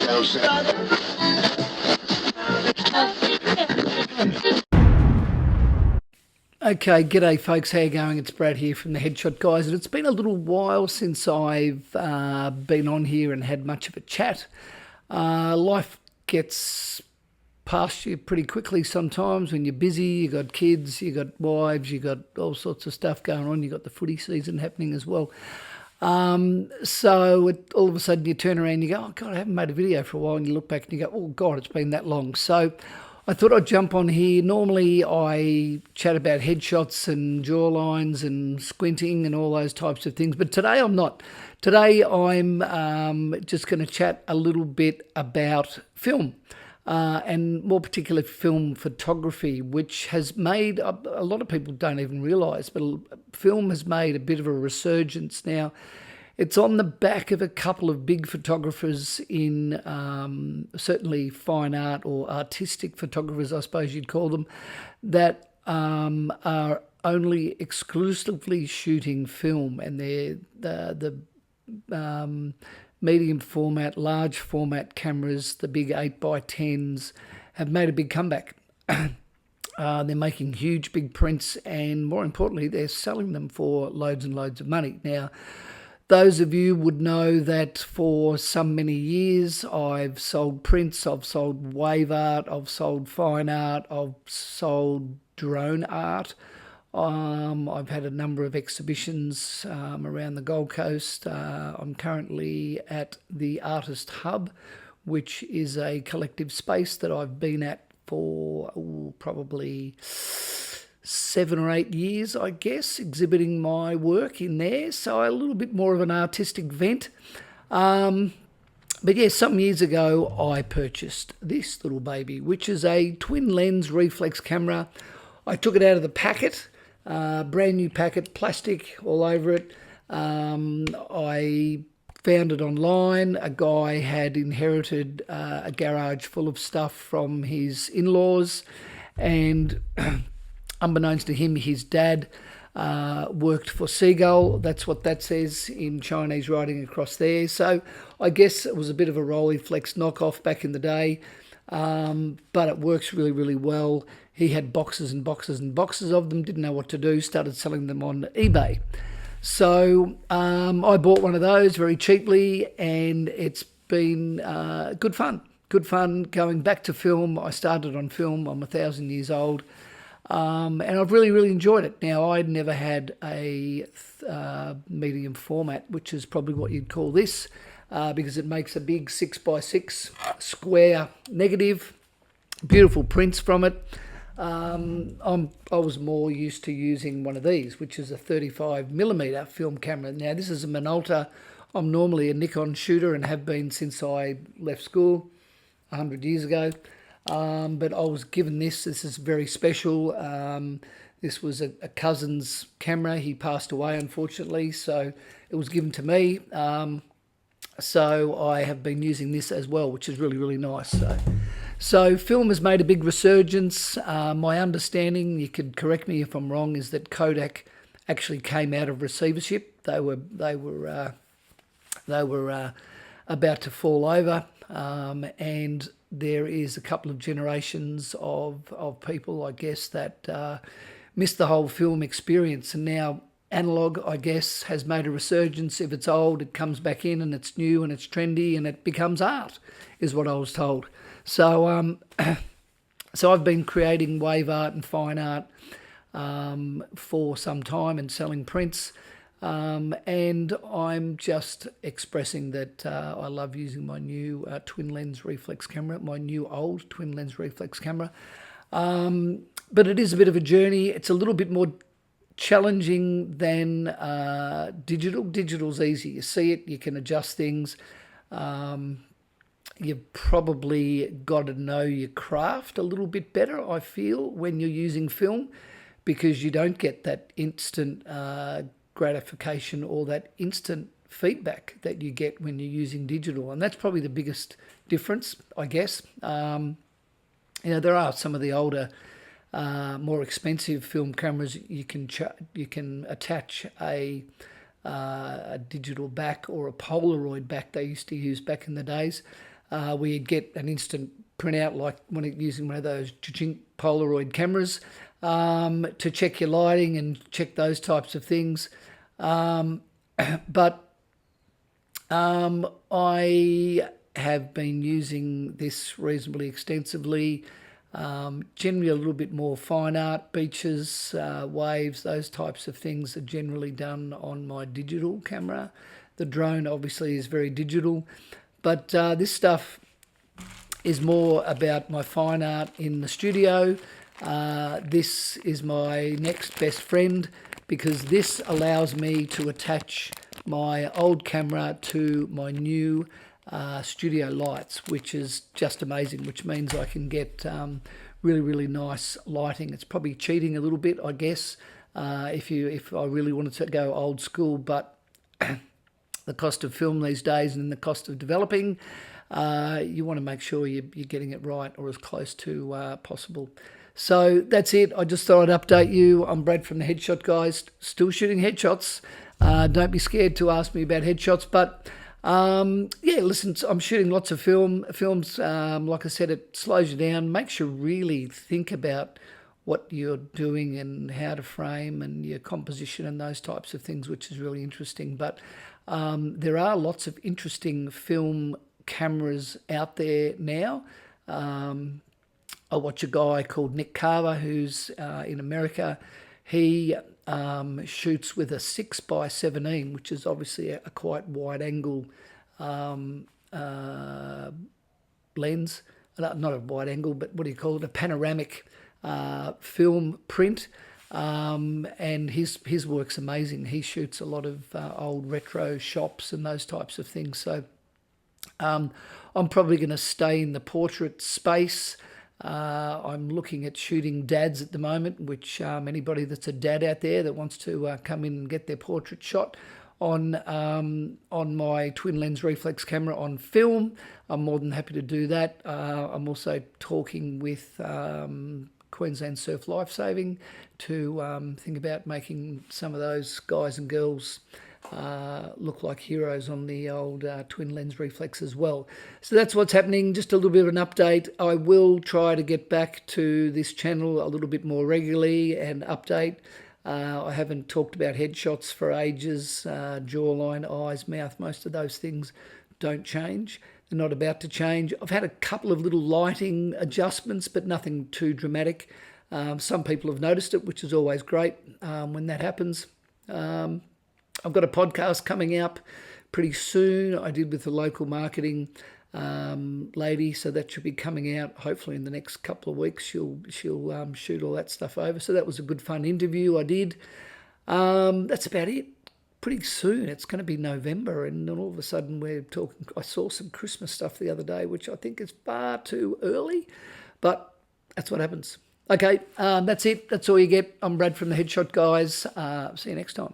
Okay, g'day folks, how you going? It's Brad here from the Headshot Guys, and it's been a little while since I've been on here and had much of a chat. Life gets past you pretty quickly sometimes when you're busy. You got kids, you got wives, you got all sorts of stuff going on. You got the footy season happening as well. So all of a sudden you turn around and you go, oh God, I haven't made a video for a while, and you look back and you go, oh God, it's been that long. So I thought I'd jump on here. Normally I chat about headshots and jawlines and squinting and all those types of things, but today I'm not. Today I'm just going to chat a little bit about film. And more particularly film photography, which has made, a lot of people don't even realise, but film has made a bit of a resurgence now. It's on the back of a couple of big photographers in certainly fine art or artistic photographers, I suppose you'd call them, that are only exclusively shooting film, and they're the medium format, large format cameras, the big 8x10s, have made a big comeback. They're making huge big prints, and more importantly, they're selling them for loads and loads of money. Now, those of you would know that for some many years I've sold prints, I've sold wave art, I've sold fine art, I've sold drone art. I've had a number of exhibitions around the Gold Coast. I'm currently at the Artist Hub, which is a collective space that I've been at for probably 7 or 8 years, I guess, exhibiting my work in there. So a little bit more of an artistic vent. But yeah, some years ago I purchased this little baby, which is a twin lens reflex camera. I took it out of the packet. Brand new packet, plastic all over it. I found it online. A guy had inherited a garage full of stuff from his in-laws, and unbeknownst to him, his dad worked for Seagull. That's what that says in Chinese writing across there. So I guess it was a bit of a Reflex knockoff back in the day, but it works really, really well. He had boxes and boxes and boxes of them, didn't know what to do, started selling them on eBay. So I bought one of those very cheaply, and it's been good fun. Good fun going back to film. I started on film. I'm 1,000 years old. And I've really, really enjoyed it. Now, I'd never had a medium format, which is probably what you'd call this, because it makes a big 6x6 square negative, beautiful prints from it. I was more used to using one of these, which is a 35mm film camera. Now, this is a Minolta. I'm normally a Nikon shooter and have been since I left school 100 years ago. But I was given this. This is very special. This was a cousin's camera. He passed away, unfortunately, so it was given to me. So I have been using this as well, which is really, really nice. So film has made a big resurgence. My understanding, you could correct me if I'm wrong, is that Kodak actually came out of receivership. They were about to fall over, and there is a couple of generations of people, I guess, that missed the whole film experience, and now analog, I guess, has made a resurgence. If it's old, it comes back in, and it's new and it's trendy, and it becomes art, is what I was told. So so I've been creating wave art and fine art for some time and selling prints, and I'm just expressing that I love using my new twin lens reflex camera, my new old twin lens reflex camera. But it is a bit of a journey. It's a little bit more challenging than digital. Digital's easy. You see it, you can adjust things. You've probably got to know your craft a little bit better, I feel, when you're using film, because you don't get that instant gratification or that instant feedback that you get when you're using digital. And that's probably the biggest difference, I guess. There are some of the older, more expensive film cameras. You can attach a digital back or a Polaroid back they used to use back in the days. we'd get an instant printout like when using one of those Polaroid cameras to check your lighting and check those types of things. But I have been using this reasonably extensively. Generally a little bit more fine art, beaches, waves, those types of things are generally done on my digital camera. The drone obviously is very digital, but this stuff is more about my fine art in the studio. This is my next best friend because this allows me to attach my old camera to my new studio lights, which is just amazing, which means I can get really, really nice lighting. It's probably cheating a little bit, I guess, if I really wanted to go old school, but the cost of film these days and the cost of developing, you want to make sure you're getting it right or as close to possible. So that's it. I just thought I'd update you. I'm Brad from the Headshot Guys, still shooting headshots. Don't be scared to ask me about headshots, but yeah, listen, I'm shooting lots of films. Like I said, it slows you down, makes you really think about what you're doing and how to frame and your composition and those types of things, which is really interesting. But there are lots of interesting film cameras out there now. I watch a guy called Nick Carver who's in America. He shoots with a 6x17, which is obviously a quite wide angle lens. Not a wide angle, but what do you call it? A panoramic film print. And his work's amazing. He shoots a lot of old retro shops and those types of things. So I'm probably going to stay in the portrait space. I'm looking at shooting dads at the moment, which anybody that's a dad out there that wants to come in and get their portrait shot on my twin lens reflex camera on film, I'm more than happy to do that. I'm also talking with Queensland Surf Lifesaving to think about making some of those guys and girls look like heroes on the old twin lens reflex as well. So that's what's happening. Just a little bit of an update. I will try to get back to this channel a little bit more regularly and update. I haven't talked about headshots for ages. Jawline, eyes, mouth, most of those things don't change. They're not about to change. I've had a couple of little lighting adjustments, but nothing too dramatic. Some people have noticed it, which is always great when that happens. I've got a podcast coming up pretty soon. I did with the local marketing lady, so that should be coming out hopefully in the next couple of weeks. She'll shoot all that stuff over. So that was a good fun interview I did. That's about it. Pretty soon it's going to be November, and then all of a sudden we're talking. I saw some Christmas stuff the other day, which I think is far too early, but that's what happens. Okay, that's it. That's all you get. I'm Brad from the Headshot Guys. See you next time.